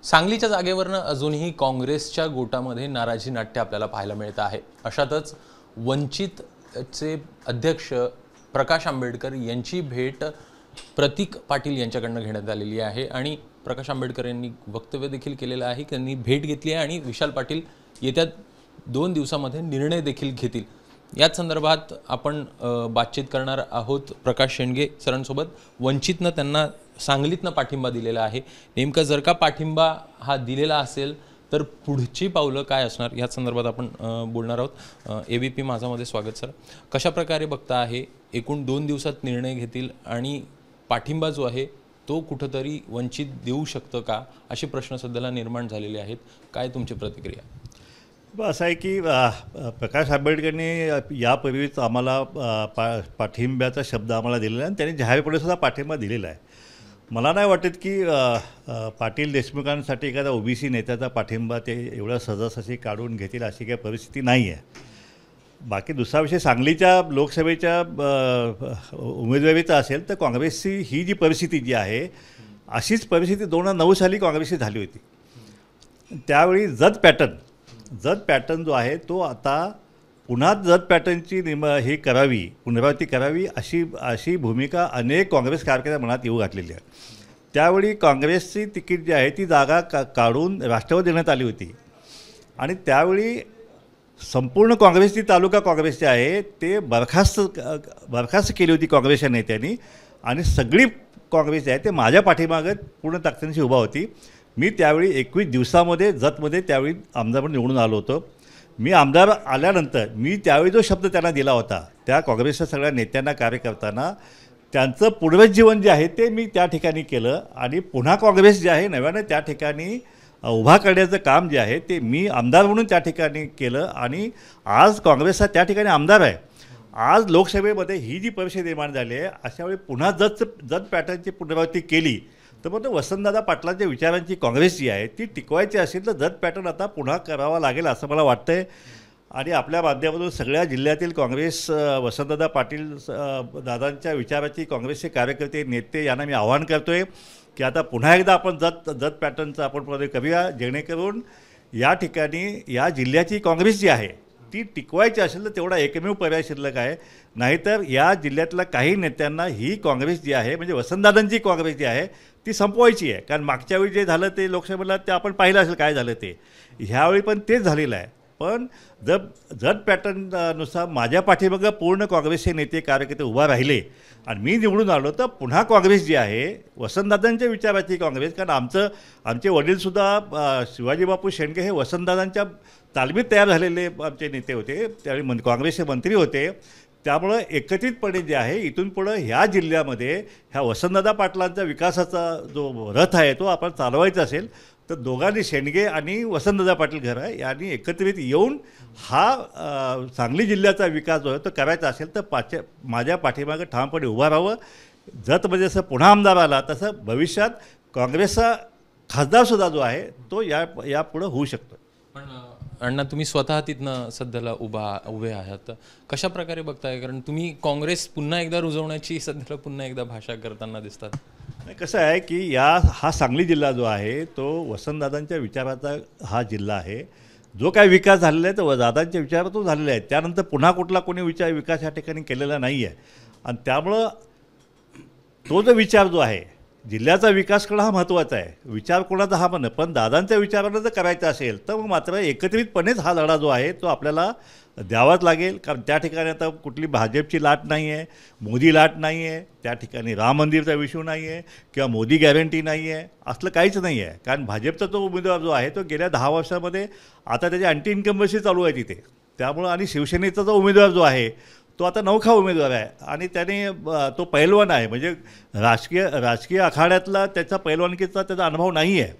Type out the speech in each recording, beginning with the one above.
सांगलीच्या जागेवरनं अजूनही काँग्रेसच्या गोटामध्ये नाराजी नाट्य आपल्याला पाहायला मिळत आहे। अशातच वंचितचे अध्यक्ष प्रकाश आंबेडकर यांची भेट प्रतीक पाटील यांच्याकडनं घेण्यात आलेली आहे आणि प्रकाश आंबेडकर यांनी वक्तव्य देखील केलेलं आहे की त्यांनी भेट घेतली आहे आणि विशाल पाटील येत्या 2 दिवसांमध्ये निर्णय देखील घेतील। याच संदर्भात आपण बातचीत करणार आहोत प्रकाश शेंडगे सरांसोबत। वंचितनं त्यांना सांगलीतनं पाठिंबा दिलेला आहे। नेमका जर का पाठिंबा हा दिलेला असेल तर पुढची पावलं काय असणार या संदर्भात आपण बोलणार आहोत। एबीपी माझामध्ये स्वागत सर। कशा प्रकारे बघता आहे एकूण 2 दिवसात निर्णय घेतील आणि पाठिंबा जो आहे तो कुठेतरी वंचित देऊ शकतं का असे प्रश्न सध्याला निर्माण झालेले आहेत। काय तुमची प्रतिक्रिया? असं आहे की प्रकाश आंबेडकरने यापूर्वीच आम्हाला पाठिंब्याचा शब्द आम्हाला दिलेला आहे आणि त्यांनी जाहीरपणे सुद्धा पाठिंबा दिलेला आहे। मला नाही वाटत की पाटील देशमुखांसाठी एखादा ओबीसी नेत्याचा पाठिंबा ते एवढं सहजासहजी काढून घेतील अशी काही परिस्थिती नाही आहे। बाकी दुसरा विषय सांगलीच्या लोकसभेच्या उमेदवारीचा असेल तर काँग्रेसची ही जी परिस्थिती जी आहे अशीच परिस्थिती 2009 साली काँग्रेसची झाली होती। त्यावेळी जत पॅटर्न जो आहे तो आता पुन्हा जत पॅटर्नची ही करावी, पुनरावृत्ती करावी अशी भूमिका अनेक काँग्रेस कार्यकर्त्यांच्या मनात येऊ घातलेली आहे। त्यावेळी काँग्रेसची तिकीट जी आहे ती जागा काढून राष्ट्रवादी देण्यात आली होती आणि त्यावेळी संपूर्ण काँग्रेसची तालुका काँग्रेस जे आहे ते बरखास्त केली होती काँग्रेसच्या नेत्यांनी आणि सगळी काँग्रेस जे आहे ते माझ्या पाठीमागे पूर्ण ताकदीने उभा होती। मी त्यावेळी 21 दिवसामध्ये जतमध्ये त्यावेळी आमदार म्हणून निवडून आलो होतो। मी आमदार आल्यानंतर मी त्यावेळी जो शब्द त्यांना दिला होता त्या काँग्रेसच्या सगळ्या नेत्यांना कार्यकर्त्यांना त्यांचं पुनरुज्जीवन जे आहे ते मी त्या ठिकाणी केलं आणि पुन्हा काँग्रेस जे आहे नव्यानं त्या ठिकाणी उभा करण्याचं काम जे आहे ते मी आमदार म्हणून त्या ठिकाणी केलं आणि आज काँग्रेसचा त्या ठिकाणी आमदार आहे। आज लोकसभेमध्ये ही जी परिस्थिती निर्माण झाली आहे अशावेळी पुन्हा जत पॅटर्नची पुनरावृत्ती केली तर मग वसंतदादा पाटलांच्या विचारांची काँग्रेस जी आहे ती टिकवायची असेल तर जत पॅटर्न आता पुन्हा करावा लागेल असं मला वाटतं आहे। आणि आपल्या माध्यमातून सगळ्या जिल्ह्यातील काँग्रेस वसंतदादा पाटील दादांच्या विचाराची काँग्रेसचे कार्यकर्ते नेते यांना मी आवाहन करतो आहे की आता पुन्हा एकदा आपण जत पॅटर्नचा आपण प्रयत्न करूया जेणेकरून या ठिकाणी या जिल्ह्याची काँग्रेस जी आहे ती टिकवायची असेल तर तेवढा एकमेव पर्याय शिल्लक आहे। नाहीतर या जिल्ह्यातल्या काही नेत्यांना ही काँग्रेस जी आहे म्हणजे वसंतदादांची काँग्रेस जी आहे ती संपवायची आहे। कारण मागच्या वेळी जे झालं ते लोकसभेला ते आपण पाहिलं असेल काय झालं ते, ह्यावेळी पण तेच झालेलं आहे। पण जत पॅटर्ननुसार माझ्या पाठीमागं पूर्ण काँग्रेसचे नेते कार्यकर्ते उभा राहिले आणि मी निवडून आलो तर पुन्हा काँग्रेस जी आहे वसंतदादांच्या विचाराची काँग्रेस, कारण आमचे वडीलसुद्धा शिवाजीबापू शेंडगे हे वसंतदादांच्या तालमीत तयार झालेले आमचे नेते होते, त्यावेळी काँग्रेसचे मंत्री होते। त्यामुळं एकत्रितपणे जे आहे इथून पुढं ह्या जिल्ह्यामध्ये ह्या वसंतदादा पाटलांचा विकासाचा जो रथ आहे तो आपण चालवायचा असेल तर दोघांनी शेंडगे आणि वसंतदादा पाटील घर आहे यांनी एकत्रित येऊन हा सांगली जिल्ह्याचा विकास जो आहे तो करायचा असेल तर माझ्या पाठीमागं ठामपणे उभा राहावं। जतमध्ये जसं पुन्हा आमदार आला तसं भविष्यात काँग्रेसचा खासदारसुद्धा जो आहे तो यापुढं होऊ शकतो। पण अण्णा तुम्ही स्वतः तिथनं सध्याला उभे आहात, कशा प्रकारे बघताय? कारण तुम्ही काँग्रेस पुन्हा एकदा रुजवण्याची सध्याला पुन्हा एकदा भाषा करताना दिसतात। कसं आहे की हा सांगली जिल्हा जो आहे तो वसंतदादांच्या विचाराचा हा जिल्हा आहे। जो काय विकास झालेला आहे तो दादांच्या विचारातून झालेला आहे, त्यानंतर पुन्हा कुठला कोणी विकास या ठिकाणी केलेला नाही आहे आणि त्यामुळं तो जो विचार जो आहे जिल्ह्याचा विकास करणं हा महत्त्वाचा आहे। विचार कोणाचा हा पण दादांच्या विचारानं जर करायचा असेल तर मग मात्र एकत्रितपणेच हा लढा जो आहे तो आपल्याला द्यावाच लागेल। कारण त्या ठिकाणी आता कुठली भाजपची लाट नाही आहे, मोदी लाट नाही आहे, त्या ठिकाणी राम मंदिरचा विषय नाही आहे किंवा मोदी गॅरंटी नाही आहे, असलं काहीच नाही आहे। कारण भाजपचा तो उमेदवार जो आहे तो गेल्या 10 वर्षामध्ये आता त्याची अँटी इन्कम्बन्सी चालू आहे तिथे। त्यामुळं आणि शिवसेनेचा जो उमेदवार जो आहे तो आता नवखा उमेदवार आहे आणि त्याने तो पैलवान आहे, म्हणजे राजकीय आखाड्यातला त्याचा पैलवानकीचा त्याचा अनुभव नाही आहे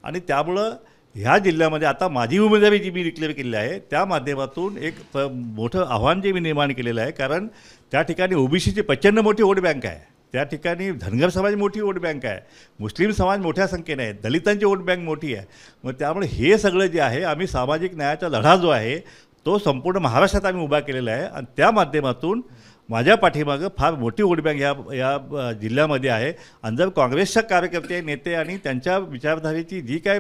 आणि त्यामुळं ह्या जिल्ह्यामध्ये आता माझी उमेदवारी जी मी डिक्लेअर केलेली आहे त्या माध्यमातून एक मोठं आव्हान जे मी निर्माण केलेलं आहे। कारण त्या ठिकाणी ओबीसीची प्रचंड मोठी वोट बँक आहे, त्या ठिकाणी धनगर समाज मोठी वोट बँक आहे, मुस्लिम समाज मोठ्या संख्येने आहे, दलितांची वोट बँक मोठी आहे। मग त्यामुळे हे सगळं जे आहे आम्ही सामाजिक न्यायाचा लढा जो आहे तो संपूर्ण महाराष्ट्रात आम्ही उभा केलेला आहे आणि त्या माध्यमातून माझ्या पाठीमागं फार मोठी वोट बँक या जिल्ह्यामध्ये आहे. आणि जर काँग्रेसच्या कार्यकर्ते, नेते आणि त्यांच्या विचारधारेची जी काय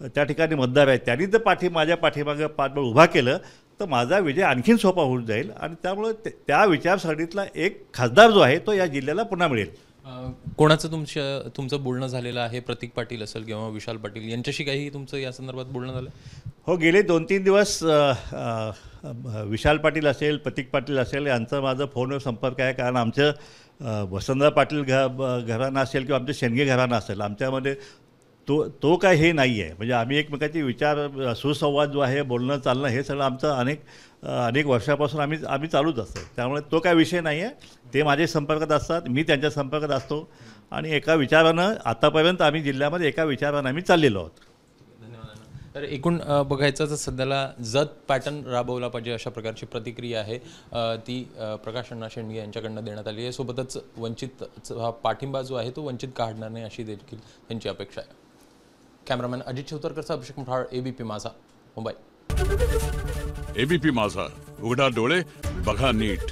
त्या ठिकाणी मतदार आहेत त्यांनी जर माझ्या पाठीमागं पाठबळ उभा केलं तर माझा विजय आणखीन सोपा होऊन जाईल. आणि त्यामुळं त्या विचारसरणीतला एक खासदार जो आहे तो या जिल्ह्याला पुन्हा मिळेल. कोणाचं तुमचं बोलणं झालेलं आहे? प्रतीक पाटील असेल किंवा विशाल पाटील यांच्याशी काही तुमचं या संदर्भात बोलणं झालं? हो, गेले 2-3 दिवस विशाल पाटील असेल, प्रतीक पाटील असेल यांचा माझा फोनवर संपर्क आहे. कारण आमचं वसंतराव पाटील घराणं असेल किंवा आमचं शेंडगे घराणं असेल, आमच्यामध्ये तो काय हे नाही आहे. म्हणजे आम्ही एकमेकाचे विचार, सुसंवाद जो आहे, बोलणं चालणं हे सगळं आमचं अनेक वर्षापासून आम्ही चालूच असतो. त्यामुळे तो काय विषय नाही आहे. ते माझे संपर्कात असतात, मी त्यांच्या संपर्कात असतो. आणि एका विचारानं आतापर्यंत आम्ही जिल्ह्यामध्ये एका विचारानं आम्ही चाललेलो आहोत. तर एकूण बघायचं तर सध्याला जत पॅटर्न राबवला पाहिजे अशा प्रकारची प्रतिक्रिया आहे ती प्रकाश अण्णा शेंडगे यांच्याकडनं देण्यात आली आहे. सोबतच वंचितचा पाठिंबा जो आहे तो वंचित काढणार नाही अशी देखील त्यांची अपेक्षा आहे. कॅमेरामॅन अजित शिवतरकरचा अभिषेक मुठाळ, एबीपी माझा, मुंबई. एबीपी माझा, उघडा डोळे बघा नीट.